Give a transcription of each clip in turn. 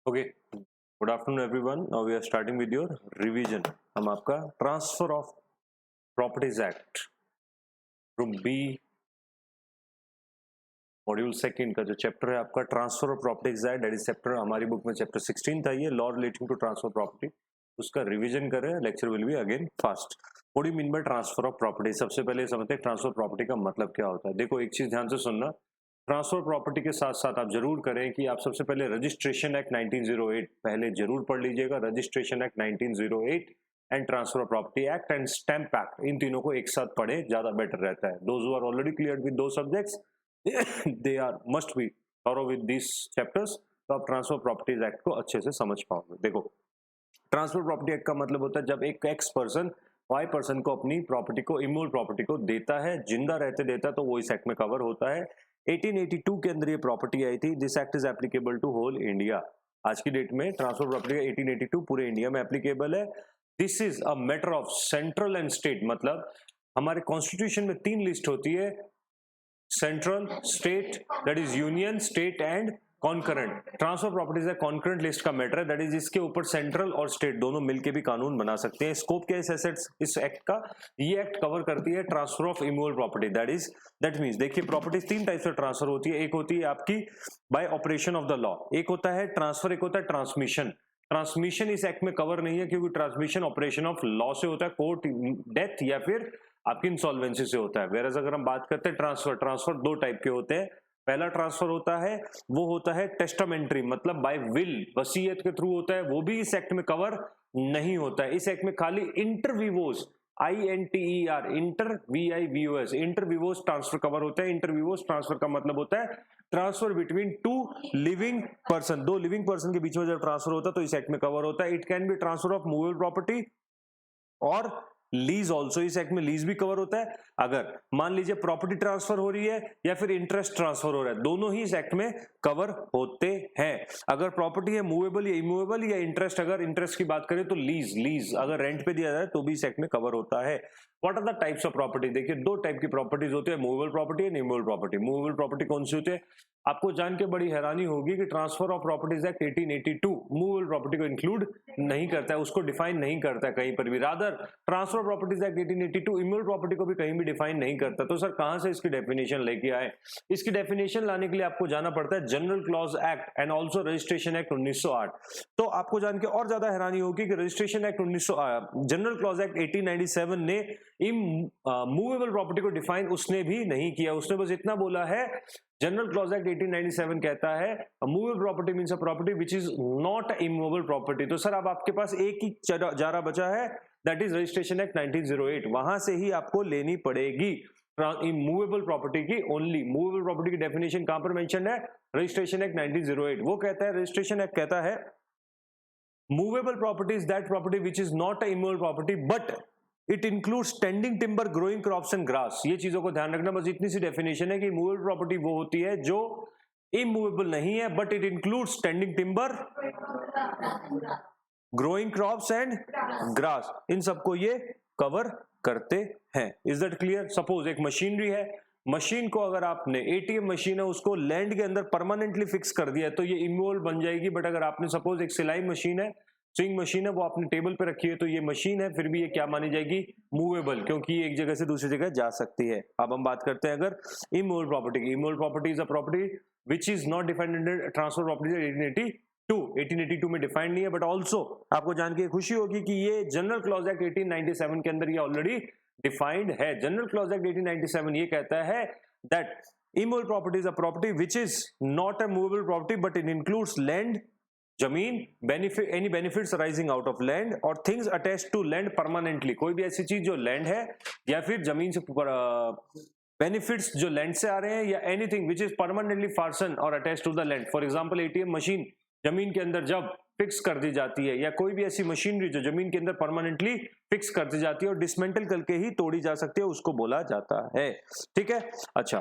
Okay, good afternoon everyone. Now we are starting with your revision. हम आपका transfer of properties act group B module second का जो chapter है आपका transfer of properties act, that is chapter, हमारी book में chapter 16 था ये, law relating to transfer property. उसका रिवीजन करें, lecture will be again fast. What do you mean by transfer of property? सबसे पहले समझते हैं ट्रांसफर प्रॉपर्टी का मतलब क्या होता है। देखो, एक चीज ध्यान से सुनना, ट्रांसफर प्रॉपर्टी के साथ साथ आप जरूर करें कि आप सबसे पहले रजिस्ट्रेशन एक्ट 1908 पहले जरूर पढ़ लीजिएगा। Registration act 1908 and transfer of property act and stamp act, इन तीनों को एक साथ पढ़े, ज्यादा बेटर रहता है। Those who are already cleared with दो subjects they are must be thorough with this chapters, तो आप ट्रांसफर प्रॉपर्टीज एक्ट को अच्छे से समझ पाओगे। देखो, ट्रांसफर प्रॉपर्टी एक्ट का मतलब होता है जब एक एक्स पर्सन वाई पर्सन को अपनी प्रॉपर्टी को, इमूवेबल प्रॉपर्टी को देता है, जिंदा रहते देता है, तो वो इस एक्ट में कवर होता है। 1882 के अंदर ये प्रॉपर्टी आई थी। This act is applicable to whole India. आज की डेट में ट्रांसफर प्रॉपर्टी का 1882 पूरे इंडिया में एप्लीकेबल है। This is a matter of central and state, मतलब हमारे कॉन्स्टिट्यूशन में 3 लिस्ट होती है, central, state, that is union, state and concurrent. Transfer properties है कॉन्करेंट लिस्ट का मैटर है, दैट इज इसके ऊपर सेंट्रल और स्टेट दोनों मिलके भी कानून बना सकते हैं। स्कोप क्या है इस एसेट्स, इस एक्ट का? ये एक्ट कवर करती है transfer of immovable property, that means देखिए, प्रॉपर्टीज 3 टाइप से ट्रांसफर होती है। एक होती है आपकी bye operation of the law, एक होता है ट्रांसफर, एक होता है ट्रांसमिशन। ट्रांसमिशन इस एक्ट में कवर नहीं है क्योंकि ट्रांसमिशन ऑपरेशन ऑफ लॉ से होता है, कोर्ट, डेथ या फिर आपकी इंसॉल्वेंसी से होता है। वेरएज अगर हम बात करते हैं ट्रांसफर, ट्रांसफर 2 टाइप के होते हैं। पहला ट्रांसफर होता है, वो होता है टेस्टामेंट्री, मतलब बाय विल, वसीयत के थ्रू होता है, वो भी इस एक्ट में कवर नहीं होता है। इस एक्ट में खाली inter vivos, INTER, inter VIVOS, inter vivos transfer cover होता है। इंटरविवोस ट्रांसफर का मतलब होता है transfer between 2 living person, 2 living person के बीच में जब ट्रांसफर होता है तो इस एक्ट में कवर होता है। It can be transfer of movable property और लीज ऑल्सो, इस एक्ट में लीज भी कवर होता है। अगर मान लीजिए प्रॉपर्टी ट्रांसफर हो रही है या फिर इंटरेस्ट ट्रांसफर हो रहा है, दोनों ही इस एक्ट में कवर होते हैं। अगर प्रॉपर्टी है मूवेबल या इमूवेबल, या इंटरेस्ट, अगर इंटरेस्ट की बात करें तो लीज अगर रेंट पे दिया जाए तो भी इस एक्ट में कवर होता है। What are the types of property? देखिए, 2 टाइप की प्रॉपर्टीज होती है, movable property and immovable property. Movable property कौन सी होती है? आपको जान के बड़ी हैरानी होगी कि transfer of properties act 1882 movable property को इंक्लूड नहीं करता है, उसको डिफाइन नहीं करता है कहीं पर भी। Rather transfer properties act 1882 immovable property को भी कहीं भी डिफाइन नहीं करता। तो सर कहां से इसकी डेफिनेशन लेके आए? इसकी डेफिनेशन लाने के लिए आपको जाना पड़ता है general clause act and also registration act 1908। तो आपको जान के और ज्यादा हैरानी होगी कि registration act 1908, general clause act 1897 ने मूवेबल प्रॉपर्टी को डिफाइन उसने भी नहीं किया। उसने बस इतना बोला है, जनरल क्लॉज एक्ट 1897 कहता है movable property means a property which is not immovable property. तो सर अब आपके पास एक ही जारा बचा है, दैट इज रजिस्ट्रेशन एक्ट 1908, वहां से ही आपको लेनी पड़ेगी मूवेबल प्रॉपर्टी की ओनली। मूवेबल प्रॉपर्टी की डेफिनेशन कहां पर मेंशन है? Registration act 1908। वो कहता है, रजिस्ट्रेशन एक्ट कहता है movable property is that property which is not a immovable property but it include standing timber, growing crops and grass. ये चीजों को ध्यान रखना, बस इतनी सी डेफिनेशन है कि मूवेबल प्रॉपर्टी वो होती है जो इमूवेबल नहीं है but it include standing timber, growing crops and grass, इन सबको ये कवर करते हैं। Is that clear? सपोज एक मशीनरी है, मशीन को अगर आपने, ATM मशीन है, उसको लैंड के अंदर परमानेंटली फिक्स कर दिया है तो ये इमूवेबल बन जाएगी। बट अगर आपने सपोज एक सिलाई मशीन है, स्विंग मशीन है, वो आपने टेबल पे रखी है, तो ये मशीन है, फिर भी ये क्या मानी जाएगी? मूवेबल, क्योंकि ये एक जगह से दूसरी जगह जा सकती है। अब हम बात करते हैं अगर इमूवेबल प्रॉपर्टी की। Immovable property is a property which is not defined under transfer property 1882 में डिफाइंड नहीं है। बट ऑल्सो आपको जान के खुशी होगी कि ये जनरल क्लॉज एक्ट 1897 के अंदर ये ऑलरेडी डिफाइंड है। जनरल क्लॉज एक्ट 1897 ये कहता है that immovable property is a property which is not a movable property but it includes land, जमीन, benefit, any benefits arising out of land और things attached to land permanently. कोई भी ऐसी चीज जो लैंड है या फिर जमीन से बेनिफिट्स जो लैंड से आ रहे हैं, या एनीथिंग विच इज परमानेंटली फार्सन और attached to the land. For example ATM machine जमीन के अंदर जब फिक्स कर दी जाती है, या कोई भी ऐसी मशीनरी जो जमीन के अंदर परमानेंटली फिक्स कर दी जाती है और डिसमेंटल करके ही तोड़ी जा सकती है, उसको बोला जाता है। ठीक है, अच्छा,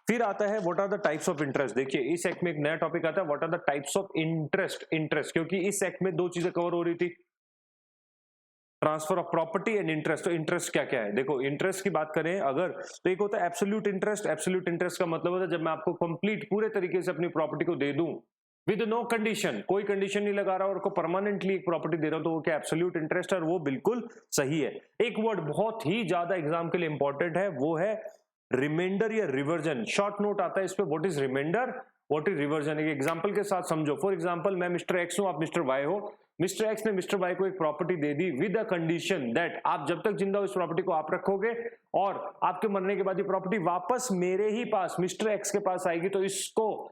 फिर आता है what are the types of interest. देखिए, इस एक्ट में एक नया टॉपिक आता है, what are the types of interest. क्योंकि इस एक्ट में 2 चीजें कवर हो रही थी, transfer of property and interest. तो इंटरेस्ट क्या क्या है? देखो, इंटरेस्ट की बात करें अगर, तो एक होता है एब्सोल्यूट इंटरेस्ट। एब्सोल्यूट इंटरेस्ट का मतलब होता है जब मैं आपको कंप्लीट पूरे तरीके से अपनी प्रॉपर्टी को दे दूं, विद नो कंडीशन, कोई कंडीशन नहीं लगा रहा और को परमानेंटली एक प्रॉपर्टी दे रहा हूं, तो वो क्या एब्सोल्यूट इंटरेस्ट है, और वो बिल्कुल सही है। एक वर्ड बहुत ही ज्यादा एग्जाम के लिए इंपॉर्टेंट है, वो है रिमाइंडर या रिवर्जन। शॉर्ट नोट आता है इस पे, what is remainder, what is reversion. एक एग्जांपल के साथ समझो। फॉर एग्जांपल मैं मिस्टर एक्स हूं, आप मिस्टर वाई हो। मिस्टर एक्स ने मिस्टर वाई को एक प्रॉपर्टी दे दी विद अ कंडीशन दैट आप जब तक जिंदा हो इस प्रॉपर्टी को आप रखोगे, और आपके मरने के बाद ये प्रॉपर्टी वापस मेरे ही पास मिस्टर एक्स के पास आएगी। तो इसको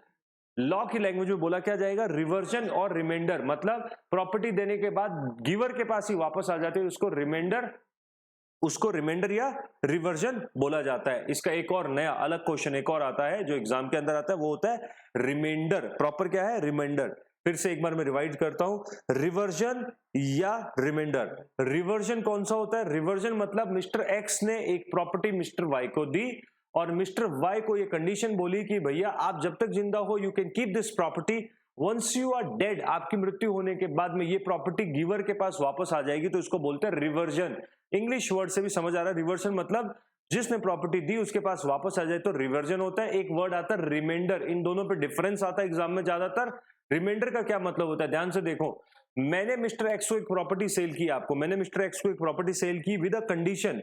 लॉ की लैंग्वेज में बोला क्या जाएगा, रिवर्जन और रिमाइंडर। मतलब प्रॉपर्टी देने के बाद गिवर के पास ही वापस आ जाती है, उसको रिमाइंडर या रिवर्जन बोला जाता है। इसका एक और नया अलग क्वेश्चन एक और आता है जो एग्जाम के अंदर आता है, वो होता है रिमाइंडर। प्रॉपर क्या है, रिमाइंडर। फिर से एक बार मैं रिवाइज करता हूं, रिवर्जन या रिमाइंडर। रिवर्जन कौन सा होता है, रिवर्जन मतलब मिस्टर एक्स ने एक प्रॉपर्टी मिस्टर वाई को दी, और मिस्टर वाई को ये कंडीशन बोली कि भैया आप जब तक जिंदा हो you can keep this property, once you are dead, आपकी मृत्यु होने के बाद में ये प्रॉपर्टी गिवर के पास वापस आ जाएगी। तो इसको बोलते हैं रिवर्जन। इंग्लिश वर्ड से भी समझ आ रहा है, रिवर्जन मतलब जिसने प्रॉपर्टी दी उसके पास वापस आ जाए तो रिवर्जन होता है। एक वर्ड आता है रिमाइंडर, इन दोनों पे डिफरेंस आता है एग्जाम में ज्यादातर। रिमाइंडर का क्या मतलब होता है, ध्यान से देखो। मैंने मिस्टर एक्स को एक प्रॉपर्टी सेल की, आपको मैंने मिस्टर एक्स को एक प्रॉपर्टी सेल की विद अ कंडीशन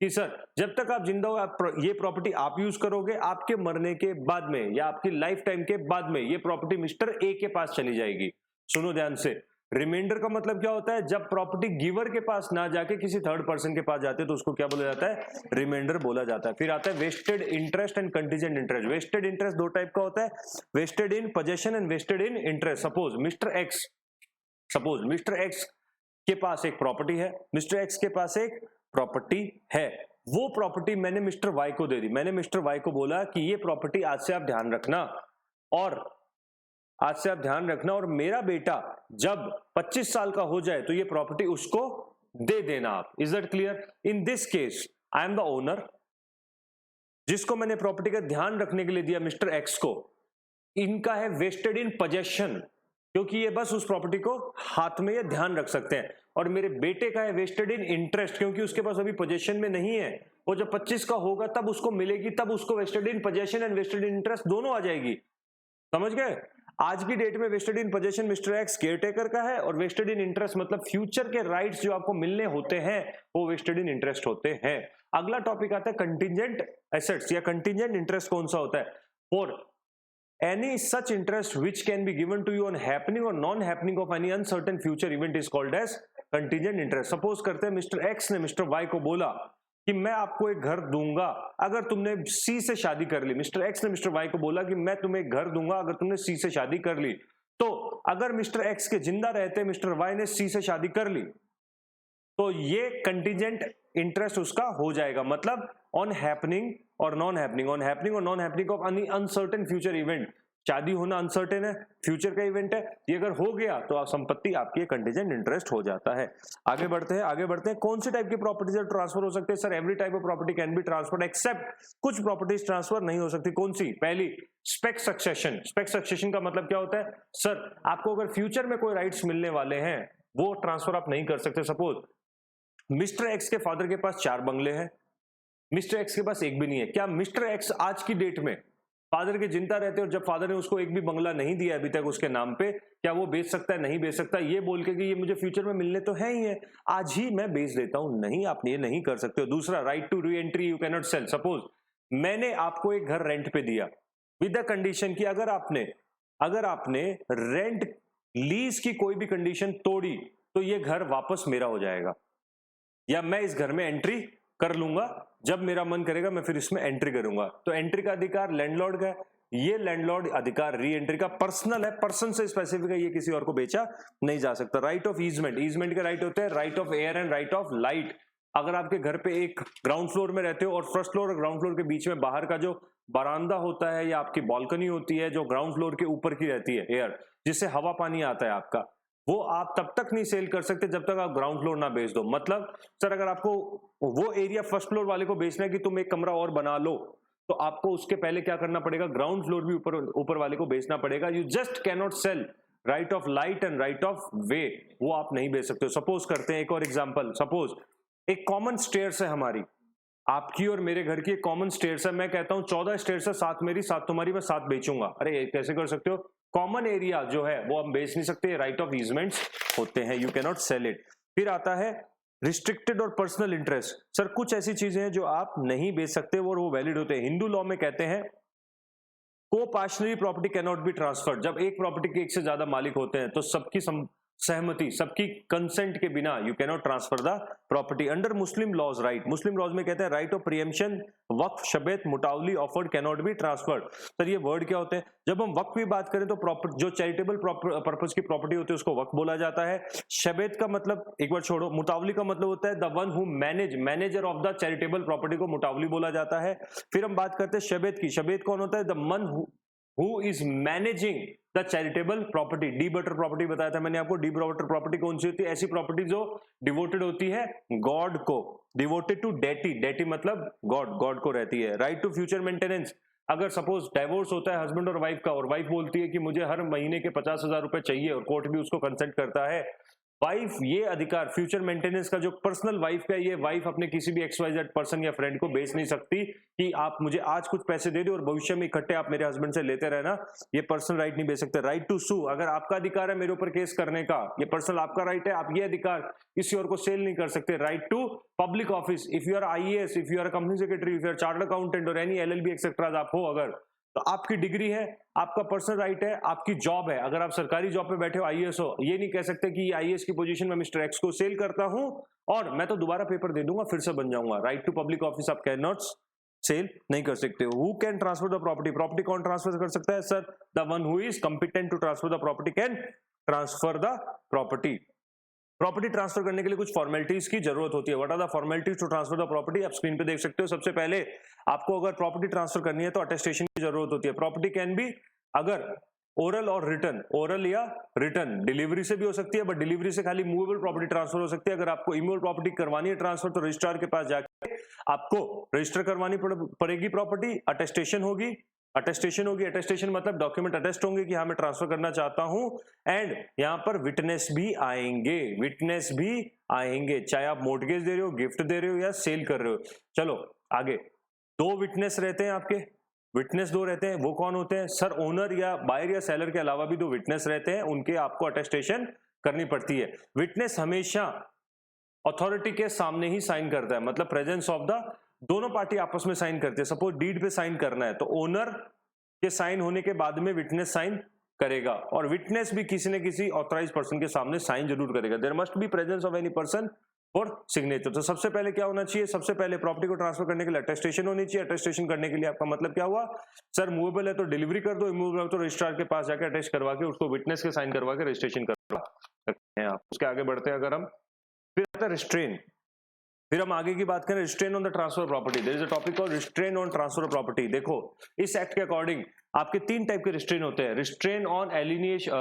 कि सर जब तक आप जिंदा हो आप ये प्रॉपर्टी आप यूज करोगे, आपके मरने के बाद में या आपकी लाइफ टाइम के बाद में ये प्रॉपर्टी मिस्टर ए के पास चली जाएगी। सुनो ध्यान से, रिमाइंडर का मतलब क्या होता है, जब प्रॉपर्टी गिवर के पास ना जाके किसी थर्ड पर्सन के पास जाते हैं तो उसको क्या बोला जाता है, रिमाइंडर बोला जाता है। फिर आता है vested interest and contingent interest. Vested interest दो टाइप का होता है, vested in possession and vested in interest. Suppose mister X के पास एक प्रॉपर्टी है, मिस्टर एक्स के पास एक प्रॉपर्टी है, वो प्रॉपर्टी मैंने मिस्टर वाई को दे दी। मैंने मिस्टर वाई को बोला कि ये प्रॉपर्टी आज से आप ध्यान रखना, और मेरा बेटा जब 25 साल का हो जाए तो ये प्रॉपर्टी उसको दे देना आप। Is that clear? In this case I am the owner, जिसको मैंने प्रॉपर्टी का ध्यान रखने के लिए दिया मिस्टर एक्स को, इनका है वेस्टेड इन पोजेशन, क्योंकि ये बस उस प्रॉपर्टी को हाथ में ये ध्यान रख सकते हैं। और मेरे बेटे का है वेस्टेड इन इंटरेस्ट, क्योंकि उसके पास अभी पोजेशन में नहीं है, वो जब 25 का होगा तब उसको मिलेगी, तब उसको vested in possession and vested in interest दोनों आ जाएगी। समझ गए? आज की डेट में vested in possession mister X caretaker का है, और वेस्टेड इन इंटरेस्ट मतलब फ्यूचर के राइट्स जो आपको मिलने होते हैं वो वेस्टेड इन इंटरेस्ट होते हैं। अगला टॉपिक आता है कंटीजेंट एसेट्स या कंटीजेंट इंटरेस्ट कौन सा होता है, for any such interest which can be given to you on happening or non-happening of any uncertain future event is called as contingent interest। Suppose करते हैं मिस्टर एक्स ने mister Y को बोला कि मैं आपको एक घर दूंगा अगर तुमने सी से शादी कर ली। मिस्टर एक्स ने मिस्टर वाई को बोला कि मैं तुम्हें एक घर दूंगा अगर तुमने सी से शादी कर ली। तो अगर मिस्टर एक्स के जिंदा रहते मिस्टर वाई ने सी से शादी कर ली तो ये कंटीजेंट इंटरेस्ट उसका हो जाएगा, मतलब ऑन हैपनिंग और नॉन हैपनिंग, ऑन हैपनिंग और non happening of any uncertain future event. शादी होना अनसर्टेन है, फ्यूचर का इवेंट है, ये अगर हो गया तो संपत्ति आपकी कंटीजेंट इंटरेस्ट हो जाता है। आगे बढ़ते हैं। कौन सी टाइप की प्रॉपर्टीज ट्रांसफर हो सकते हैं? Sir every type of property can be transferred except कुछ प्रॉपर्टीज ट्रांसफर नहीं हो सकती। कौन सी? पहली स्पेक सक्सेशन। स्पेक सक्सेशन का मतलब क्या होता है, सर आपको अगर फ्यूचर में कोई राइट्स मिलने वाले हैं वो ट्रांसफर आप नहीं कर सकते। सपोज मिस्टर एक्स के फादर के पास 4 बंगले हैं, मिस्टर एक्स के पास एक भी नहीं है। क्या मिस्टर एक्स आज की डेट में फादर के जिंदा रहते और जब फादर ने उसको एक भी बंगला नहीं दिया अभी तक उसके नाम पे, क्या वो बेच सकता है? नहीं बेच सकता, ये बोल के कि ये मुझे फ्यूचर में मिलने तो है ही है, आज ही मैं बेच देता हूं। नहीं, आप ये नहीं कर सकते हो। दूसरा, right to reentry you can not sell. Suppose मैंने आपको एक घर रेंट पे दिया विद द कंडीशन कि अगर आपने रेंट लीज की कोई भी कंडीशन तोड़ी तो ये घर वापस मेरा हो जाएगा, या मैं इस घर में एंट्री कर लूंगा, जब मेरा मन करेगा मैं फिर इसमें एंट्री करूंगा। तो एंट्री का अधिकार लैंडलॉर्ड का है, ये लैंडलॉर्ड अधिकार री एंट्री का पर्सनल है, पर्सन से स्पेसिफिक है, ये किसी और को बेचा नहीं जा सकता। राइट ऑफ ईजमेंट, ईजमेंट के राइट होते हैं right of air and right of light. अगर आपके घर पे एक ग्राउंड फ्लोर में रहते हो और फर्स्ट फ्लोर और ग्राउंड फ्लोर के बीच में बाहर का जो बरामदा होता है या आपकी बालकनी होती है जो ग्राउंड फ्लोर के ऊपर की रहती है, एयर जिससे हवा पानी आता है आपका, वो आप तब तक नहीं सेल कर सकते जब तक आप ग्राउंड फ्लोर ना बेच दो। मतलब सर अगर आपको वो एरिया फर्स्ट फ्लोर वाले को बेचना है कि तुम एक कमरा और बना लो, तो आपको उसके पहले क्या करना पड़ेगा, ग्राउंड फ्लोर भी ऊपर वाले को बेचना पड़ेगा। You just can not sell right of light and right of way, वो आप नहीं बेच सकते हो। सपोज करते हैं एक और एग्जांपल, सपोज एक कॉमन स्टेयर्स है हमारी, आपकी और मेरे घर की एक कॉमन स्टेयर्स है। मैं कहता हूं 14 स्टेयर्स है, 7 मेरी 7 तुम्हारी, मैं 7 बेचूंगा। अरे कैसे कर सकते हो? कॉमन एरिया जो है वो हम बेच नहीं सकते, राइट ऑफ ईजमेंट्स होते हैं, you can not sell it. फिर आता है रिस्ट्रिक्टेड और पर्सनल इंटरेस्ट। सर कुछ ऐसी चीजें हैं जो आप नहीं बेच सकते और वो वैलिड होते हैं। हिंदू लॉ में कहते हैं को parcenary property can not be transferred. जब एक प्रॉपर्टी के एक से ज्यादा मालिक होते हैं तो सबकी सहमति, सबकी कंसेंट के बिना you can not transfer the property. Under Muslim laws right, Muslim laws में कहते हैं right of preemption, waqf, shebait, mutawalli, offered can not be transferred. Sir ये वर्ड क्या होते हैं? जब हम वक्फ की बात करें तो प्रॉपर्टी जो चैरिटेबल पर्पज की प्रॉपर्टी होती है उसको वक्फ बोला जाता है। शबेत का मतलब एक बार छोड़ो, मुटावली का मतलब होता है the one who manager of the charitable property को मुटावली बोला जाता है। फिर हम बात करते हैं शबेत की। शबेत कौन होता है? द मन who is managing the charitable property. D butter property बताया था मैंने आपको। डी बटर प्रॉपर्टी कौन सी होती है? ऐसी प्रॉपर्टी जो डिवोटेड होती है गॉड को, डिवोटेड टू डेटी, डेटी मतलब गॉड, गॉड को रहती है। राइट टू फ्यूचर मेंटेनेंस, अगर सपोज डाइवोर्स होता है हस्बैंड और वाइफ का और वाइफ बोलती है कि मुझे हर महीने के 50,000 रुपए चाहिए और कोर्ट भी उसको कंसेंट करता है, वाइफ ये अधिकार फ्यूचर मेंटेनेंस का जो पर्सनल वाइफ का, ये वाइफ अपने किसी भी XYZ पर्सन या फ्रेंड को बेच नहीं सकती कि आप मुझे आज कुछ पैसे दे दो और भविष्य में इकट्ठे आप मेरे हस्बैंड से लेते रहना। ये पर्सनल राइट नहीं बेच सकते। राइट टू सू, अगर आपका अधिकार है मेरे ऊपर केस करने का, ये पर्सनल आपका राइट है, आप ये अधिकार किसी और को सेल नहीं कर सकते। Right to public office, if you are IAS, if you are company secretary, if you are chartered accountant और एनी LLB एक्सेट्रा आप हो अगर, तो आपकी डिग्री है, आपका पर्सनल राइट है। आपकी जॉब है, अगर आप सरकारी जॉब पे बैठे हो, IAS हो, ये नहीं कह सकते कि IAS की पोजीशन में मिस्टर X को सेल करता हूं और मैं तो दोबारा पेपर दे दूंगा फिर से बन जाऊंगा। राइट टू पब्लिक ऑफिस आप कैन नॉट सेल नहीं कर सकते। Who can transfer the property, property कौन ट्रांसफर कर सकता है? Sir the one who is competent to transfer the property can transfer the property. Property transfer करने के लिए कुछ फॉर्मेलिटीज की जरूरत होती है। What are the formalities to transfer the property? आप स्क्रीन पे देख सकते हो। सबसे पहले आपको अगर प्रॉपर्टी ट्रांसफर करनी है तो अटेस्टेशन की जरूरत होती है। प्रॉपर्टी कैन बी अगर ओरल और रिटर्न, ओरल या रिटर्न, डिलीवरी से भी हो सकती है, बट डिलीवरी से खाली मूवेबल प्रॉपर्टी ट्रांसफर हो सकती है। अगर आपको इमूवेबल प्रॉपर्टी करवानी है ट्रांसफर तो रजिस्ट्रार के पास जाके आपको रजिस्टर करवानी पड़ेगी प्रॉपर्टी। अटेस्टेशन होगी, अटेस्टेशन मतलब डॉक्यूमेंट अटेस्ट होंगे कि हाँ मैं ट्रांसफर करना चाहता हूं। एंड यहां पर विटनेस भी आएंगे, चाहे आप मोर्टगेज दे रहे हो, गिफ्ट दे रहे हो या सेल कर रहे हो। चलो आगे, दो विटनेस रहते हैं आपके, विटनेस दो रहते हैं। वो कौन होते हैं? सर ओनर या बायर या सेलर के अलावा भी दो विटनेस रहते हैं, उनके आपको अटेस्टेशन करनी पड़ती है। विटनेस हमेशा अथॉरिटी के सामने ही साइन करता है, मतलब प्रेजेंस ऑफ द, दोनों पार्टी आपस में साइन करते हैं। सपोज डीड पे साइन करना है तो ओनर के साइन होने के बाद में विटनेस साइन करेगा, और विटनेस भी किसी न किसी ऑथराइज पर्सन के सामने साइन जरूर करेगा। There must be presence of any person for signature. तो सबसे पहले क्या होना चाहिए? सबसे पहले प्रॉपर्टी को ट्रांसफर करने के लिए अटेस्टेशन होनी चाहिए। अटेस्टेशन करने के लिए आपका मतलब क्या हुआ? सर मूवेबल है तो डिलीवरी कर दो, इमूवेबल है तो रजिस्ट्रार के पास जाकर अटेस्ट करवा के उसको विटनेस के साइन करवा के रजिस्ट्रेशन करवा सकते हैं आप। उसके आगे बढ़ते हैं अगर हम, फिर आता है रिस्ट्रेन। फिर हम आगे की बात करें restraint on the transfer property. There is a topic called restraint on transfer property. देखो इस एक्ट के अकॉर्डिंग आपके तीन टाइप के रिस्ट्रेन होते हैं। Restrain on alienation,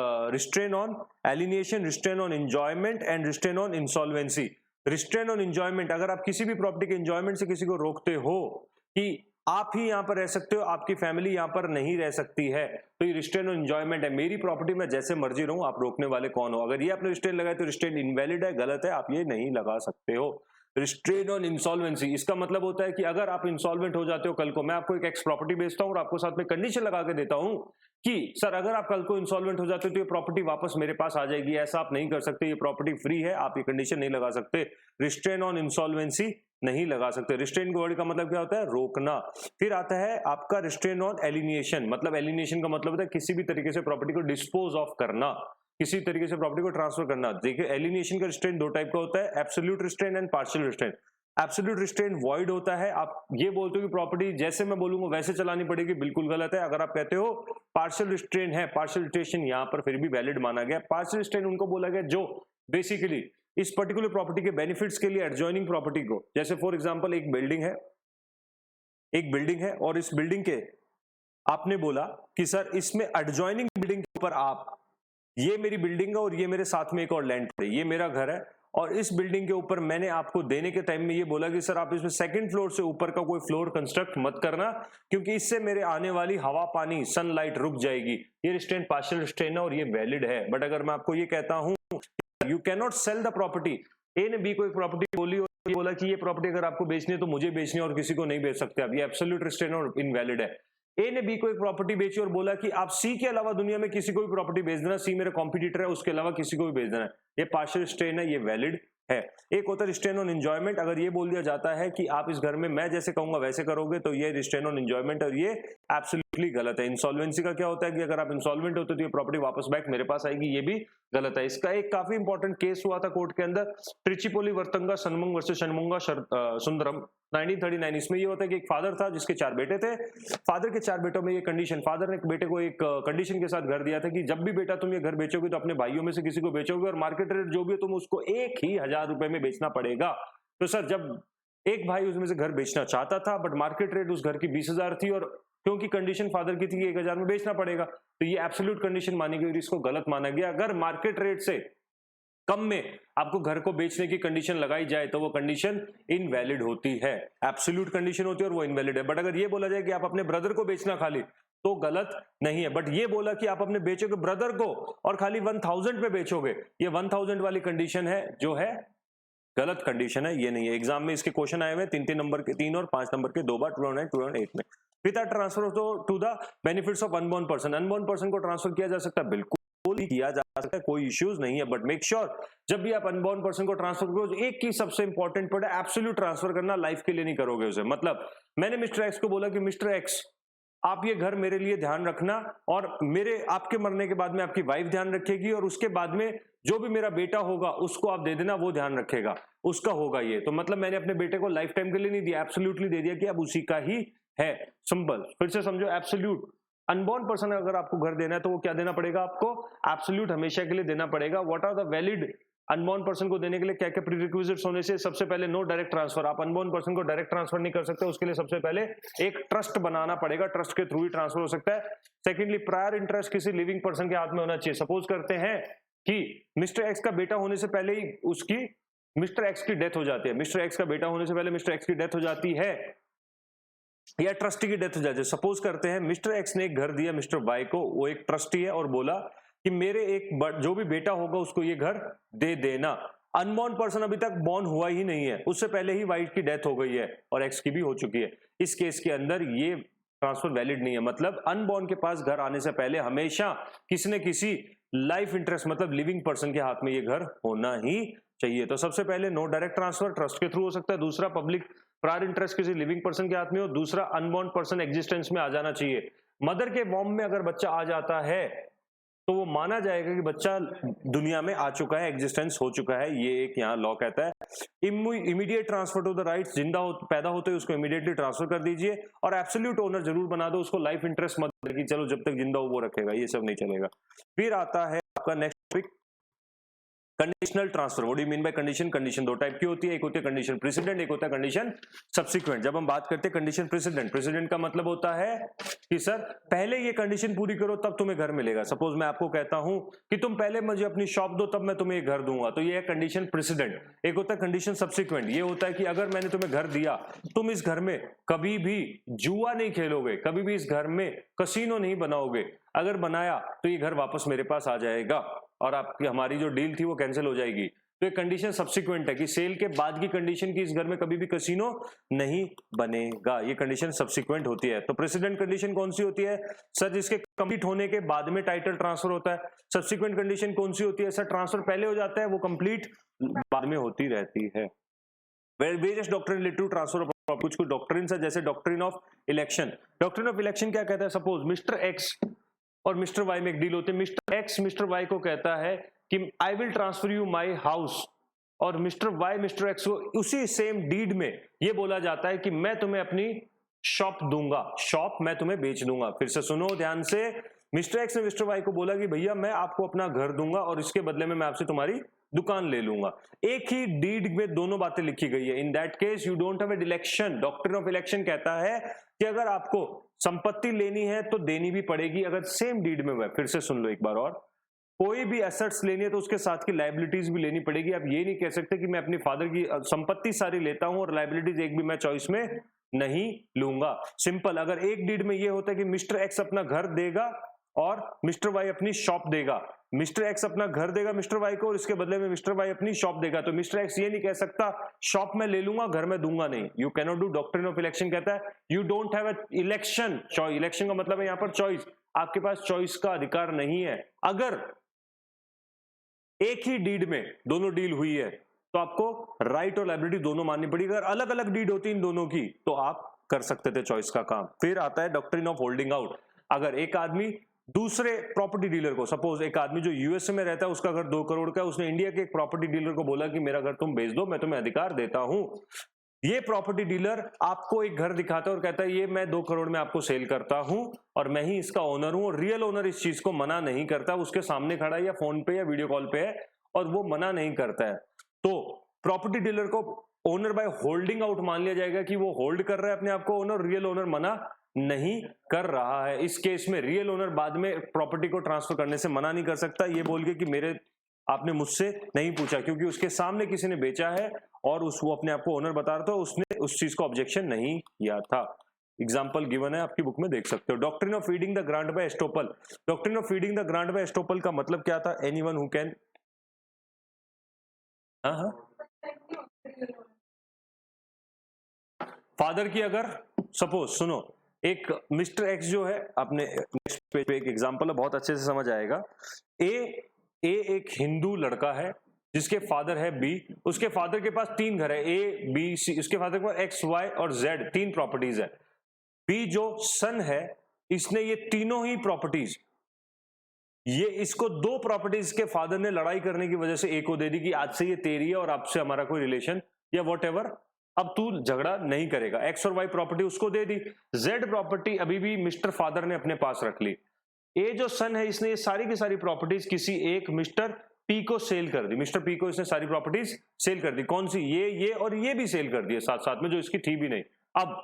restrain on enjoyment and restrain on insolvency. Restrain on enjoyment, अगर आप किसी भी प्रॉपर्टी के एंजॉयमेंट से किसी को रोकते हो कि आप ही यहां पर रह सकते हो, आपकी फैमिली यहां पर नहीं रह सकती है, तो ये रिस्ट्रेन ऑन एंजॉयमेंट है। मेरी प्रॉपर्टी में जैसे मर्जी रहूं, आप रोकने वाले कौन हो? अगर ये आपने रिस्ट्रेन लगाए तो रिस्ट्रेन इनवैलिड है, गलत है, आप ये नहीं लगा सकते हो। रिस्ट्रेन ऑन इंसॉल्वेंसी, इसका मतलब होता है कि अगर आप इंसॉल्वेंट हो जाते हो कल को, मैं आपको एक एक्स प्रॉपर्टी बेचता हूं और आपको साथ में कंडीशन लगा के देता हूं कि सर अगर आप कल को इंसॉल्वेंट हो जाते हो तो ये प्रॉपर्टी वापस मेरे पास आ जाएगी। ऐसा आप नहीं कर सकते, ये प्रॉपर्टी फ्री है, आप ये कंडीशन नहीं लगा सकते। रिस्ट्रेन ऑन इंसॉल्वेंसी नहीं लगा सकते। रिस्ट्रेन वर्ड का मतलब क्या होता है? रोकना। फिर आता है आपका रिस्ट्रेन ऑन एलिनिएशन। मतलब एलिनिएशन का मतलब होता है किसी भी तरीके से प्रॉपर्टी को डिस्पोज ऑफ करना, किसी तरीके से प्रॉपर्टी को ट्रांसफर करना। देखिए एलिनिएशन का रिस्ट्रेन दो टाइप का होता है, absolute restrain and partial restrain. Absolute restrain void होता है, आप ये बोलते हो कि प्रॉपर्टी जैसे मैं बोलूंगा वैसे चलानी पड़ेगी, बिल्कुल गलत है। अगर आप कहते हो पार्शियल रिस्ट्रेन है, पार्शियल रिस्ट्रेन यहां पर फिर भी वैलिड माना गया। पार्शियल रिस्ट्रेन उनको बोला गया जो बेसिकली इस पर्टिकुलर प्रॉपर्टी के बेनिफिट्स के लिए एडजॉइनिंग प्रॉपर्टी को, जैसे फॉर एग्जांपल एक बिल्डिंग है और इस बिल्डिंग के आपने बोला कि सर इसमें एडजॉइनिंग बिल्डिंग के ऊपर आप, ये मेरी बिल्डिंग है और ये मेरे साथ में एक और लैंड है, ये मेरा घर है, और इस बिल्डिंग के ऊपर मैंने आपको देने के टाइम में ये बोला कि सर आप इसमें सेकंड फ्लोर से ऊपर का कोई फ्लोर कंस्ट्रक्ट मत करना, क्योंकि इससे मेरे आने वाली हवा पानी सनलाइट रुक जाएगी। ये रिस्ट्रेन पार्शियल रिस्ट्रेन है और ये वैलिड है। बट अगर मैं आपको ये कहता हूं you can not sell the property, A ने बी को एक प्रॉपर्टी बोली और ये बोला कि ये प्रॉपर्टी अगर आपको बेचनी है तो मुझे बेचनी है और किसी को नहीं बेच सकते आप, ये एब्सोल्यूट रिस्ट्रेन और इनवैलिड है। ए ने बी को एक प्रॉपर्टी बेची और बोला कि आप सी के अलावा दुनिया में किसी को भी प्रॉपर्टी बेच देना, सी मेरा कॉम्पिटिटर है, उसके अलावा किसी को भी बेच देना। ये पार्शियल रिस्ट्रेन है, ये वैलिड है। एक होता है रिस्ट्रेन ऑन एंजॉयमेंट। अगर ये बोल दिया जाता है कि आप इस घर में मैं जैसे कहूंगा वैसे करोगे, तो ये रिस्ट्रेन ऑन एंजॉयमेंट और ये एब्सोल्युटली गलत है। इंसॉल्वेंसी का क्या होता है कि अगर आप इंसॉल्वेंट होते तो ये प्रॉपर्टी वापस बैक मेरे पास आएगी, ये भी गलत है। इसका एक काफी इंपॉर्टेंट केस हुआ था कोर्ट के अंदर, ट्रिचिपोली वर्तंगा सनमुंग वर्सेस शनमुंगा सुंदरम 1939। इसमें ये होता है कि एक फादर था जिसके 4 बेटे थे। फादर के 4 बेटों में ये कंडीशन, फादर ने बेटे को एक कंडीशन के साथ घर दिया था कि जब भी बेटा तुम ये घर बेचोगे तो अपने भाइयों में से किसी को बेचोगे और मार्केट रेट जो भी है तुम उसको एक ही 1000 रुपए में बेचना पड़ेगा। तो सर जब एक भाई उसमें से घर बेचना चाहता था बट मार्केट रेट उस घर की 20,000 थी और क्योंकि कंडीशन फादर की थी कि 1000 में बेचना पड़ेगा, तो ये एब्सोल्यूट कंडीशन मानी गई और इसको गलत माना गया। अगर मार्केट रेट से कम में आपको घर को बेचने की कंडीशन लगाई जाए तो वो कंडीशन इनवैलिड होती है, एब्सोल्यूट कंडीशन होती है और वो इनवैलिड है। बट अगर ये बोला जाए कि आप अपने ब्रदर को बेचना खाली, तो गलत नहीं है। बट ये बोला कि आप अपने बेचोगे ब्रदर को और खाली 1000 पे बेचोगे, ये 1000 वाली कंडीशन है जो है गलत कंडीशन है, ये नहीं है। एग्जाम में इसके क्वेश्चन आए हुए 3 नंबर के, 3 और 5 नंबर के 2 बार 2009 2008 में। Without transfer to the benefits of unborn person, unborn person को ट्रांसफर किया जा सकता है, बिल्कुल किया जा सकता है, कोई इश्यूज नहीं है। बट मेक श्योर जब भी आप अनबॉर्न पर्सन को ट्रांसफर करो, एक की सबसे इंपॉर्टेंट पॉइंट है एब्सोल्यूट ट्रांसफर करना, लाइफ के लिए नहीं करोगे उसे। मतलब मैंने मिस्टर एक्स को बोला कि मिस्टर एक्स आप ये घर मेरे लिए ध्यान रखना और मेरे आपके मरने के बाद में आपकी वाइफ ध्यान रखेगी और उसके बाद में जो भी मेरा बेटा होगा उसको आप दे देना, वो ध्यान रखेगा, उसका होगा ये। तो मतलब मैंने अपने बेटे को लाइफ टाइम के लिए नहीं दिया, एब्सोल्युटली दे दिया कि अब उसी का ही है। सिंपल, फिर से समझो, एब्सोल्यूट। अनबॉर्न पर्सन अगर आपको घर देना है तो वो क्या देना पड़ेगा आपको, एब्सोल्यूट हमेशा के लिए देना पड़ेगा। What are the valid, unborn person को देने के लिए क्या क्या प्रीरिक्विजिट्स होने से, सबसे पहले नो डायरेक्ट ट्रांसफर, आप अनबॉर्न पर्सन को डायरेक्ट ट्रांसफर नहीं कर सकते, उसके लिए सबसे पहले एक ट्रस्ट बनाना पड़ेगा, ट्रस्ट के थ्रू ही ट्रांसफर हो सकता है। सेकेंडली प्रायर इंटरेस्ट किसी लिविंग पर्सन के हाथ में होना चाहिए। सपोज करते हैं कि मिस्टर एक्स का बेटा होने से पहले ही उसकी मिस्टर एक्स की डेथ हो जाती है, मिस्टर एक्स का बेटा होने से पहले मिस्टर एक्स की डेथ हो जाती है या ट्रस्टी की डेथ हो जाती है। सपोज करते हैं मिस्टर एक्स ने एक घर दिया मिस्टर वाई को, वो एक ट्रस्टी है और बोला कि मेरे एक जो भी बेटा होगा उसको ये घर दे देना। अनबॉर्न पर्सन अभी तक बॉर्न हुआ ही नहीं है, उससे पहले ही वाई की डेथ हो गई है और एक्स की भी हो चुकी है। इस केस के अंदर ये ट्रांसफर वैलिड नहीं है। मतलब अनबॉर्न के पास घर आने से पहले हमेशा किसी न किसी लाइफ इंटरेस्ट मतलब लिविंग पर्सन के हाथ में ये घर होना ही चाहिए। तो सबसे पहले नो डायरेक्ट ट्रांसफर ट्रस्ट के थ्रू हो सकता है, दूसरा पब्लिक प्रायर इंटरेस्ट किसी लिविंग पर्सन के हाथ में हो, दूसरा अनबॉर्न पर्सन एग्जिस्टेंस में आ जाना चाहिए। मदर के वॉर्म में अगर बच्चा आ जाता है तो वो माना जाएगा कि बच्चा दुनिया में आ चुका है, एग्जिस्टेंस हो चुका है, ये एक यहाँ लॉ कहता है। Immediate transfer to the rights, जिंदा पैदा होते हैं उसको इमीडिएटली ट्रांसफर कर दीजिए और एब्सोल्यूट ओनर जरूर बना दो उसको, लाइफ इंटरेस्ट मत कि चलो जब तक जिंदा हो वो रखेगा, ये सब नहीं चलेगा। फिर आता है आपका next topic conditional transfer. What do you mean bye condition? Condition 2 type की होती है, एक होती है कंडीशन प्रेसिडेंट, एक होता है कंडीशन सब्सिक्वेंट। जब हम बात करते हैं कंडीशन प्रेसिडेंट, प्रेसिडेंट का मतलब होता है कि सर पहले ये कंडीशन पूरी करो तब तुम्हें घर मिलेगा। सपोज मैं आपको कहता हूं कि तुम पहले मुझे अपनी शॉप दो तब मैं तुम्हें घर दूंगा, तो ये है कंडीशन प्रेसिडेंट। एक होता है कंडीशन सब्सिक्वेंट, ये होता है कि अगर मैंने तुम्हें घर दिया, तुम इस घर में कभी भी जुआ नहीं खेलोगे, कभी भी इस घर में कसीनो नहीं बनाओगे, अगर बनाया तो ये घर वापस मेरे पास आ जाएगा और आपकी हमारी जो डील थी वो कैंसिल हो जाएगी। तो ये कंडीशन सब्सिक्वेंट है कि सेल के बाद की कंडीशन की इस घर में कभी भी कसीनो नहीं बनेगा, ये कंडीशन सब्सिक्वेंट होती है। तो प्रेसिडेंट कंडीशन कौन सी होती है? सर जिसके कंप्लीट होने के बाद में टाइटल ट्रांसफर होता है। सब्सिक्वेंट कंडीशन कौन सी होती है? सर ट्रांसफर पहले हो जाता है, वो कंप्लीट बाद में होती रहती है। Various doctrine related to transfer of कुछ डॉक्ट्रिन है, जैसे doctrine of election. Doctrine of election क्या कहता है? सपोज मिस्टर एक्स और मिस्टर वाई में एक डील होती है। मिस्टर एक्स मिस्टर वाई को कहता है कि I will transfer you my house, और मिस्टर वाई मिस्टर एक्स को उसी सेम डीड में ये बोला जाता है कि मैं तुम्हें अपनी शॉप दूंगा, शॉप मैं तुम्हें बेच दूंगा। फिर से सुनो ध्यान से, मिस्टर एक्स ने मिस्टर वाई को बोला कि भैया मैं आपको अपना घर दूंगा और इसके बदले में मैं आपसे तुम्हारी दुकान ले लूंगा। एक ही डीड में दोनों बातें लिखी गई है। In that case you don't have a election. Doctrine of election कहता है कि अगर आपको संपत्ति लेनी है तो देनी भी पड़ेगी अगर सेम डीड में हुआ। फिर से सुन लो एक बार और, कोई भी एसेट्स लेनी है तो उसके साथ की लायबिलिटीज भी लेनी पड़ेगी। आप ये नहीं कह सकते कि मैं अपनी फादर की संपत्ति सारी लेता हूं और लायबिलिटीज एक भी मैं चॉइस में नहीं लूंगा। सिंपल, अगर एक डीड में ये होता है कि मिस्टर एक्स अपना घर देगा और मिस्टर वाई अपनी शॉप देगा, मिस्टर एक्स अपना घर देगा मिस्टर वाई को और इसके बदले में मिस्टर वाई अपनी शॉप देगा। तो मिस्टर एक्स ये नहीं कह सकता शॉप में ले लूंगा घर में दूंगा नहीं। You can not do, doctrine of election कहता है you don't have election choice. Election का मतलब है यहां पर चॉइस, आपके पास चॉइस का अधिकार नहीं है। अगर एक ही डीड में दोनों डील हुई है तो आपको राइट और लायबिलिटी दोनों माननी पड़ेगी। अगर अलग अलग डीड होती इन दोनों की तो आप कर सकते थे चॉइस का काम। फिर आता है डॉक्ट्रिन ऑफ होल्डिंग आउट। अगर एक आदमी दूसरे प्रॉपर्टी डीलर को, सपोज एक आदमी जो यूएसए में रहता है उसका घर 2 करोड़ का है, उसने इंडिया के एक प्रॉपर्टी डीलर को बोला कि मेरा घर तुम बेच दो, मैं तुम्हें अधिकार देता हूं। ये प्रॉपर्टी डीलर आपको एक घर दिखाता है और कहता है ये मैं 2 करोड़ में आपको सेल करता हूं और मैं ही इसका ओनर हूं, और रियल ओनर इस चीज को मना नहीं करता, उसके सामने खड़ा है या फोन पे या वीडियो कॉल पे है और वो मना नहीं करता है। तो प्रॉपर्टी डीलर को ओनर बाय होल्डिंग आउट मान लिया जाएगा कि वो होल्ड कर रहा है अपने आप को ओनर, रियल ओनर मना नहीं कर रहा है। इस केस में रियल ओनर बाद में प्रॉपर्टी को ट्रांसफर करने से मना नहीं कर सकता ये बोल के कि मेरे आपने मुझसे नहीं पूछा, क्योंकि उसके सामने किसी ने बेचा है और वो अपने आप को ओनर बता रहा था, उसने उस चीज को ऑब्जेक्शन नहीं किया था। एग्जाम्पल गिवन है आपकी बुक में, देख सकते हो। Doctrine of feeding the grant by estoppel. Doctrine of feeding the grant by estoppel का मतलब क्या था? एनीवन हु कैन, फादर की अगर सपोज सुनो, एक मिस्टर एक्स जो है, आपने नेक्स्ट पेज पे एक एग्जांपल है बहुत अच्छे से समझ आएगा। ए एक हिंदू लड़का है जिसके फादर है बी, उसके फादर के पास 3 घर है ए बी सी, उसके फादर के पास एक्स वाई और जेड 3 प्रॉपर्टीज है। बी जो सन है इसने ये तीनों ही प्रॉपर्टीज, ये इसको 2 प्रॉपर्टीज के फादर ने लड़ाई करने की वजह से ए को दे दी कि आज से ये तेरी है और आपसे हमारा कोई रिलेशन या व्हाटएवर, अब तू झगड़ा नहीं करेगा। एक्स और वाई प्रॉपर्टी उसको दे दी, जेड प्रॉपर्टी अभी भी मिस्टर फादर ने अपने पास रख ली। ए जो सन है इसने ये सारी की सारी प्रॉपर्टीज किसी एक मिस्टर पी को सेल कर दी। मिस्टर पी को इसने सारी प्रॉपर्टीज सेल कर दी। कौन सी? ये और ये भी सेल कर दी साथ साथ में, जो इसकी थी भी नहीं। अब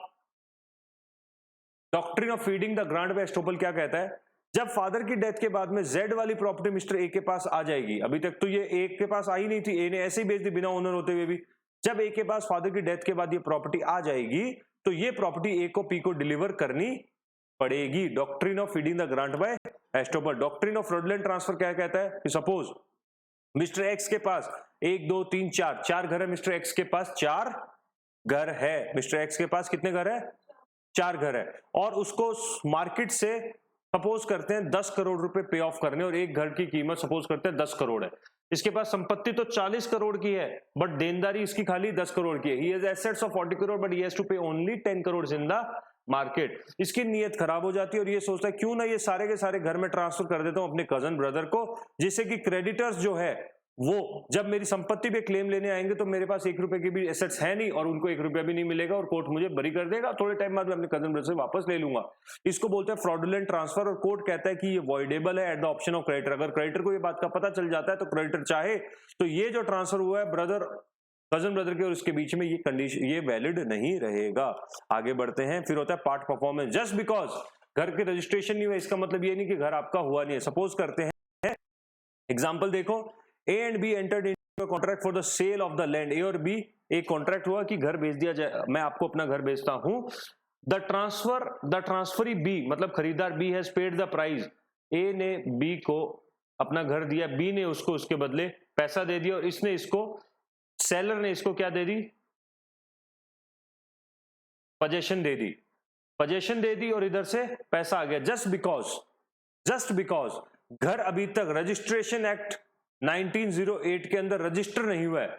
doctrine of feeding the grant by estoppel क्या कहता है? जब फादर की डेथ के बाद में जेड वाली प्रॉपर्टी मिस्टर ए के पास आ जाएगी, अभी तक तो ये ए के पास आई नहीं थी, ए ने ऐसे ही बेच दी बिना ओनर होते हुए भी। जब ए के पास फादर की डेथ के बाद ये प्रॉपर्टी आ जाएगी तो ये प्रॉपर्टी ए को पी को डिलीवर करनी पड़ेगी। Doctrine of feeding the grant by estoppel. Doctrine of fraudulent transfer क्या कहता है कि सपोज मिस्टर एक्स के पास 1 2 3 4 घर है, मिस्टर एक्स के पास 4 घर है। मिस्टर एक्स के पास कितने घर है? 4 घर है, और उसको मार्केट से सपोज करते हैं 10 करोड़ रुपए पे ऑफ करने, और एक घर की कीमत सपोज करते हैं 10 करोड़ है। इसके पास संपत्ति तो 40 करोड़ की है बट देनदारी इसकी खाली 10 करोड़ की है। He has assets of 40 crore but he has to pay only 10 crore in the market. इसकी नीयत खराब हो जाती है और ये सोचता है क्यों ना ये सारे के सारे घर में ट्रांसफर कर देता हूं अपने कजन ब्रदर को, जिससे कि क्रेडिटर्स जो है वो जब मेरी संपत्ति पे क्लेम लेने आएंगे तो मेरे पास 1 रुपए की भी एसेट्स है नहीं और उनको 1 रुपया भी नहीं मिलेगा और कोर्ट मुझे बरी कर देगा, थोड़े टाइम बाद मैं अपने कजन ब्रदर से वापस ले लूंगा। इसको बोलते हैं फ्रॉडुलेंट ट्रांसफर, और कोर्ट कहता है कि ये वॉइडेबल है at the option of creditor. अगर क्रेडिटर को ये बात का पता चल जाता है तो क्रेडिटर चाहे तो ये जो ट्रांसफर हुआ है ब्रदर कजन ब्रदर के और इसके बीच में, ये कंडीशन ये वैलिड नहीं रहेगा। आगे बढ़ते हैं। फिर होता है पार्ट परफॉर्मेंस। जस्ट बिकॉज घर की रजिस्ट्रेशन नहीं हुआ इसका मतलब ये नहीं कि घर आपका हुआ नहीं है। सपोज करते हैं, एग्जांपल देखो, A and B entered into a contract for the sale of the land. A और बी एक कॉन्ट्रैक्ट हुआ कि घर बेच दिया जाए, मैं आपको अपना घर बेचता हूं। द ट्रांसफरी बी मतलब खरीदार B has paid the price. A ने बी को अपना घर दिया, बी ने उसको उसके बदले पैसा दे दिया और इसने इसको, सेलर ने इसको क्या दे दी? पोजेशन दे दी। पोजेशन दे दी और इधर से पैसा आ गया। जस्ट बिकॉज घर अभी तक रजिस्ट्रेशन एक्ट 1908 के अंदर रजिस्टर नहीं हुआ है,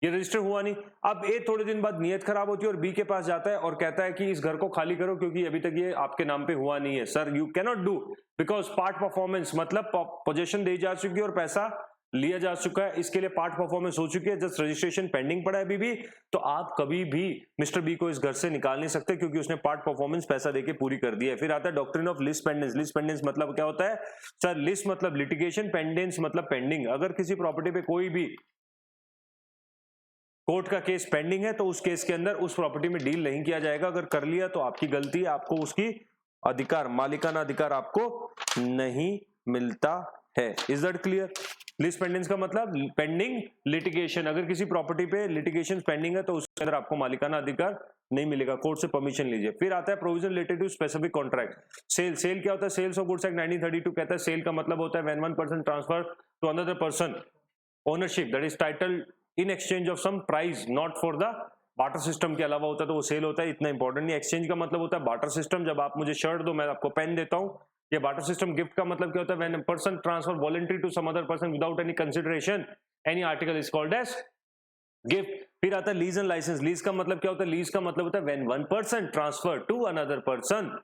ये रजिस्टर हुआ नहीं। अब ए थोड़े दिन बाद नियत खराब होती है और बी के पास जाता है और कहता है कि इस घर को खाली करो क्योंकि अभी तक ये आपके नाम पे हुआ नहीं है। Sir you can not do, because part performance मतलब पोजेशन दी जा चुकी है और पैसा लिया जा चुका है, इसके लिए पार्ट परफॉर्मेंस हो चुकी है, जस्ट रजिस्ट्रेशन पेंडिंग पड़ा है अभी भी। तो आप कभी भी मिस्टर बी को इस घर से निकाल नहीं सकते क्योंकि उसने पार्ट परफॉर्मेंस पैसा देके पूरी कर दी है। फिर आता है doctrine of lease pendens. Lease pendens मतलब क्या होता है? सर लीज मतलब लिटिगेशन, पेंडेंस मतलब पेंडिंग। अगर किसी प्रॉपर्टी पे कोई भी कोर्ट का केस पेंडिंग है तो उस केस के अंदर उस प्रॉपर्टी में डील नहीं किया जाएगा। अगर कर लिया तो आपकी गलती है, आपको उसकी अधिकार, मालिकाना अधिकार आपको नहीं मिलता है। Is that clear? Lease pendens का मतलब पेंडिंग लिटिगेशन, अगर किसी प्रॉपर्टी पे लिटिगेशन पेंडिंग है तो उसके अंदर आपको मालिकाना अधिकार नहीं मिलेगा, कोर्ट से परमिशन लीजिए। फिर आता है provision related to specific contract. Sale क्या होता है? सेल्स ऑफ गुड्स एक्ट 1932 कहता है सेल का मतलब होता है when one person transfer to another person ownership that is title in exchange of some price not for the barter system के अलावा होता है तो वो सेल होता है, इतना इंपॉर्टेंट नहीं। एक्सचेंज का मतलब होता है बार्टर सिस्टम, जब आप मुझे शर्ट दो मैं आपको पेन देता हूं, ये बार्टर सिस्टम। गिफ्ट का मतलब क्या होता है? When a person transfer voluntary to some other person without any consideration any article is called as gift. फिर आता है लीज एंड लाइसेंस। लीज का मतलब क्या होता है? लीज का मतलब होता है when one person transfer to another person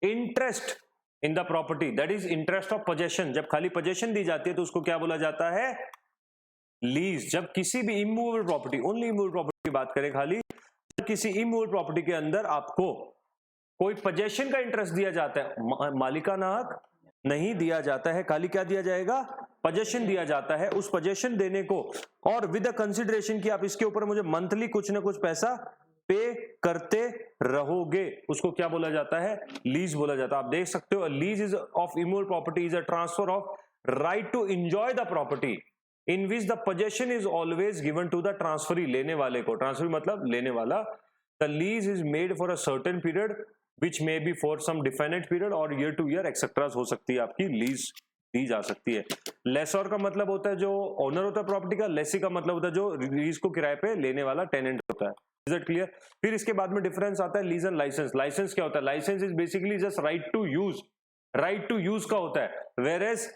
interest in the property that is interest of possession. जब खाली पोजेशन दी जाती है तो उसको क्या बोला जाता है? लीज। जब किसी भी immovable property, only immovable property की बात करें खाली, जब किसी इमूवेबल प्रॉपर्टी के अंदर आपको कोई पोजेशन का इंटरेस्ट दिया जाता है, मालिकाना हक नहीं दिया जाता है, खाली क्या दिया जाएगा? पोजेशन दिया जाता है। उस पोजेशन देने को और विद द कंसिडरेशन कि आप इसके ऊपर मुझे मंथली कुछ ना कुछ पैसा पे करते रहोगे, उसको क्या बोला जाता है? लीज बोला जाता है। आप देख सकते हो lease is of immovable property is a transfer of right to enjoy the property in which the possession is always given to the transferee, लेने वाले को। ट्रांसफरी मतलब लेने वाला। The lease is made for a certain period which may be for some definite period और year to year etcetera हो सकती है, आपकी लीज दी जा सकती है। लेसर का मतलब होता है जो ओनर होता है प्रॉपर्टी का, लेसी का मतलब होता है जो लीज को किराए पे लेने वाला टेनेंट होता है। Is that clear? फिर इसके बाद में डिफरेंस आता है लीज एंड लाइसेंस। लाइसेंस क्या होता है? Licence is basically just right to use, right to use का होता है, वेयर एज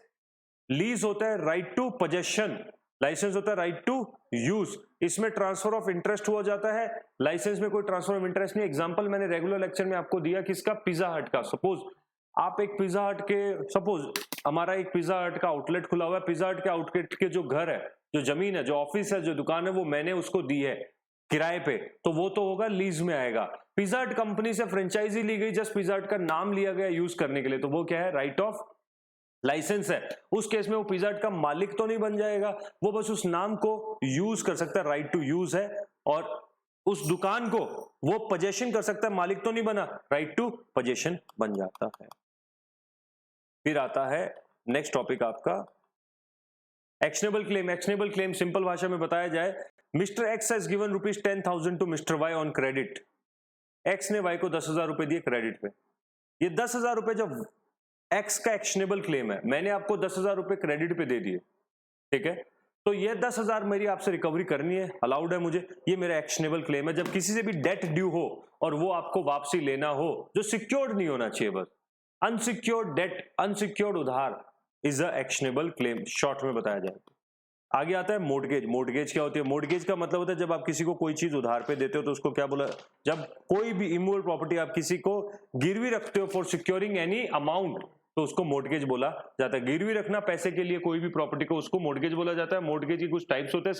लीज होता है राइट टू पोजेशन, लाइसेंस होता है राइट टू यूज। इसमें ट्रांसफर ऑफ इंटरेस्ट हुआ जाता है, लाइसेंस में कोई ट्रांसफर ऑफ इंटरेस्ट नहीं। एग्जांपल मैंने रेगुलर लेक्चर में आपको दिया किसका? पिज्जा हट का। सपोज आप एक पिज्जा हट के, सपोज हमारा एक पिज्जा हट का आउटलेट खुला हुआ है, पिज्जा हट के आउटलेट के जो घर है, जो जमीन है, जो ऑफिस है, जो दुकान है, वो मैंने उसको दी है किराए पे, तो वो तो होगा लीज में आएगा। पिज्जा हट कंपनी से फ्रेंचाइजी ली गई, जस्ट पिज्जा हट का नाम लिया गया यूज करने के लिए, तो वो क्या है? राइट ऑफ लाइसेंस है। उस केस में वो पिज्जा हट का मालिक तो नहीं बन जाएगा, वो बस उस नाम को यूज कर सकता है, राइट टू यूज है। और उस दुकान को वो पोजेशन कर सकता है, मालिक तो नहीं बना, राइट टू पोजेशन बन जाता है। फिर आता है नेक्स्ट टॉपिक आपका actionable claim. Actionable claim simple भाषा में बताया जाए, mister X has given rupees 10,000 to mister Y on credit. X ने वाई को 10,000 रुपए दिए क्रेडिट पे। ये 10,000 रुपए जब एक्स का एक्शनेबल क्लेम है, मैंने आपको 10,000 रुपए क्रेडिट पे दे दिए, ठीक है, तो ये 10,000 मेरी आपसे रिकवरी करनी है, अलाउड है मुझे, ये मेरा एक्शनेबल क्लेम है। जब किसी से भी डेट ड्यू हो और वो आपको वापसी लेना हो, जो सिक्योर्ड नहीं होना चाहिए, बस अनसिक्योर्ड डेट, अनसिक्योर्ड उधार is a actionable claim, short में बताया जाए। आगे आता है मोर्टगेज। मोर्टगेज क्या होती है? मोर्टगेज का मतलब होता है जब आप किसी को कोई चीज उधार पे देते हो तो उसको क्या बोला, जब कोई भी इमूवेबल प्रॉपर्टी आप किसी को गिरवी रखते हो फॉर सिक्योरिंग एनी अमाउंट, तो उसको मोर्टगेज बोला जाता है। गिरवी रखना पैसे के लिए कोई भी प्रॉपर्टी को, उसको मोर्टगेज बोला जाता है। मोर्टगेज की कुछ टाइप्स होते हैं,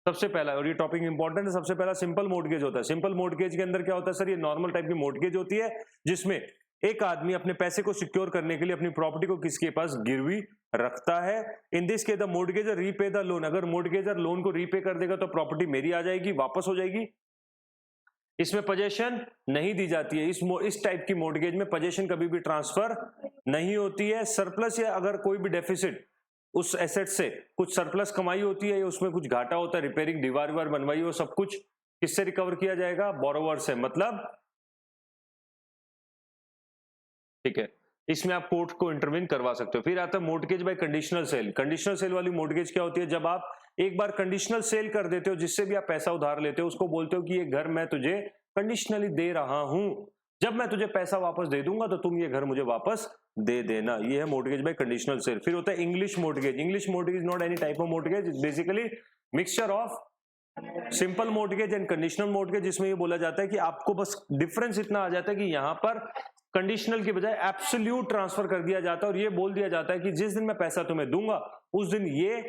सबसे पहला, और ये टॉपिक इंपॉर्टेंट है, सबसे पहला सिंपल मोर्टगेज होता है। सिंपल मोर्टगेज के अंदर क्या होता है सर? ये नॉर्मल टाइप की मोर्टगेज होती है जिसमें एक आदमी अपने पैसे को सिक्योर करने के लिए अपनी प्रॉपर्टी को किसके पास गिरवी रखता है। In this case the mortgagor repay the loan. अगर मोर्टगेजर लोन को रीपे कर देगा तो प्रॉपर्टी मेरी आ जाएगी, वापस हो जाएगी, इसमें पोजेशन नहीं दी जाती है। इस टाइप की मोर्टगेज में पोजेशन कभी भी ट्रांसफर नहीं होती है। सरप्लस या अगर कोई भी डेफिसिट, उस एसेट से कुछ सरप्लस कमाई होती है या उसमें कुछ घाटा होता है, रिपेयरिंग, दीवार वार बनवाई हो, सब कुछ किससे रिकवर किया जाएगा? बोरोवर से, मतलब ठीक है, इसमें आप कोर्ट को इंटरवीन करवा सकते हो। फिर आता है mortgage bye conditional cell. Conditional cell वाली मोर्टगेज क्या होती है? जब आप एक बार कंडीशनल सेल कर देते हो, जिससे भी आप पैसा उधार लेते हो, उसको बोलते हो कि ये घर मैं तुझे कंडीशनली दे रहा हूं, जब मैं तुझे पैसा वापस दे दूंगा तो तुम ये घर मुझे वापस दे देना। ये है मोर्टगेज बाय कंडीशनल सेल। फिर होता है English mortgage. English mortgage not any type of mortgage, basically mixture of simple mortgage and conditional mortgage. जिसमें ये बोला जाता है कि आपको बस डिफरेंस इतना आ जाता है कि यहां पर कंडीशनल की बजाय एब्सोल्यूट ट्रांसफर कर दिया जाता है और ये बोल दिया जाता है कि जिस दिन मैं पैसा तुम्हें दूंगा उस दिन ये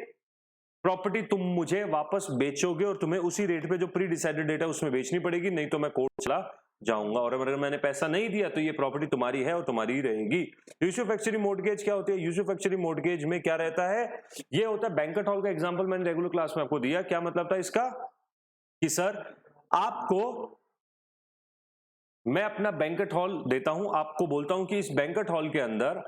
प्रॉपर्टी तुम मुझे वापस बेचोगे और तुम्हें उसी रेट पे जो प्री डिसाइडेड रेट है उसमें बेचनी पड़ेगी, नहीं तो मैं कोर्ट चला जाऊंगा, और अगर मैंने पैसा नहीं दिया तो ये प्रॉपर्टी तुम्हारी है और तुम्हारी ही रहेगी। यूसुफैक्चरी मोर्टगेज क्या होती है? यूसुफैक्चरी मोर्टगेज में क्या रहता है? ये होता है बैंक्वेट हॉल का एग्जांपल मैंने रेगुलर क्लास में आपको दिया। क्या मतलब था इसका? कि सर आपको मैं अपना बैंक्वेट हॉल देता हूं, आपको बोलता हूं कि इस बैंक्वेट हॉल के अंदर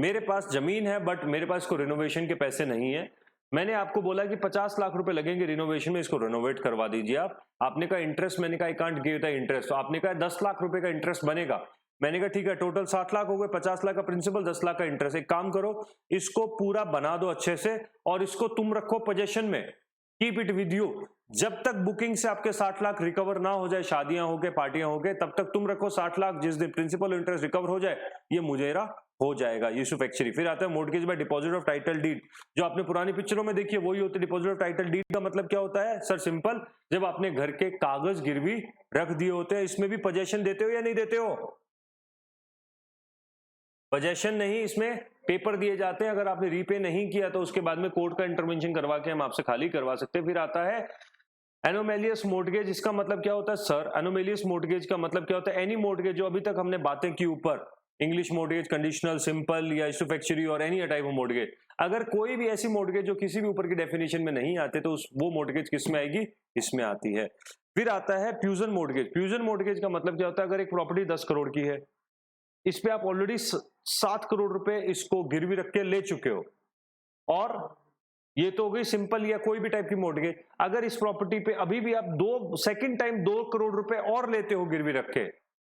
मेरे पास जमीन है बट मेरे पास इसको रिनोवेशन के पैसे नहीं है, मैंने आपको बोला कि 50 लाख रुपए लगेंगे रिनोवेशन में, इसको रिनोवेट करवा दीजिए आप। आपने कहा इंटरेस्ट, मैंने कहा I can't give the interest, तो आपने कहा 10 लाख रुपए का इंटरेस्ट बनेगा, मैंने कहा ठीक है, टोटल 60 लाख हो गए, 50 लाख का प्रिंसिपल, 10 लाख का इंटरेस्ट। एक काम करो, इसको पूरा बना दो अच्छे से और इसको तुम रखो पोजेशन में, कीप इट विद यू। जब तक बुकिंग से आपके 60 लाख रिकवर ना हो जाए, शादियां हो गए, पार्टियां हो गए, तब तक तुम रखो 60 लाख। जिस दिन प्रिंसिपल इंटरेस्ट रिकवर हो जाए, ये मुजेरा हो जाएगा। यूसुफ एक्चुअली फिर आता है mortgage by deposit of title deed, जो आपने पुरानी पिक्चरों में देखी है वही होती है। डिपॉजिट ऑफ टाइटल डीड का मतलब क्या होता है सर? सिंपल, जब आपने घर के कागज गिरवी रख दिए होते हैं, इसमें भी पोजेशन देते हो या नहीं देते हो? पोजेशन नहीं, इसमें पेपर दिए जाते हैं। अगर आपने रीपे नहीं किया तो उसके बाद में कोर्ट का इंटरवेंशन करवा के हम आपसे खाली करवा सकते हैं। फिर आता है एनोमेलियस मोर्टगेज। इसका मतलब क्या होता है सर? एनोमेलियस मोर्टगेज का मतलब क्या होता है? एनी मोर्टगेज जो अभी तक हमने बातें की ऊपर, इंग्लिश मोर्टगेज, कंडीशनल, सिंपल या यूसुफैक्चरी और एनी टाइप ऑफ मोर्टगेज, अगर कोई भी ऐसी मोर्टगेज जो किसी भी ऊपर की डेफिनेशन में नहीं आते तो वो मोर्टगेज किस में आएगी? इसमें आती है। फिर आता है फ्यूजन मोर्टगेज। फ्यूजन मोर्टगेज का मतलब क्या होता है? अगर एक प्रॉपर्टी 10 करोड़ की है, इस पे आप ऑलरेडी 7 करोड़ रुपए इसको गिरवी रख के ले चुके हो, और ये तो हो गई सिंपल या कोई भी टाइप की मोर्टगेज। अगर इस प्रॉपर्टी पे अभी भी आप सेकंड टाइम 2 करोड़ रुपए और लेते हो गिरवी रख के,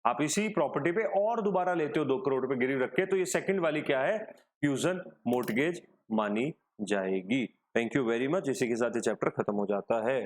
आप इसी प्रॉपर्टी पे और दोबारा लेते हो 2 करोड़ रुपए गिरवी रख के, तो ये सेकंड वाली क्या है? फ्यूजन मोर्टगेज मानी जाएगी। Thank you very much. इसी के साथ ये चैप्टर खत्म हो जाता है।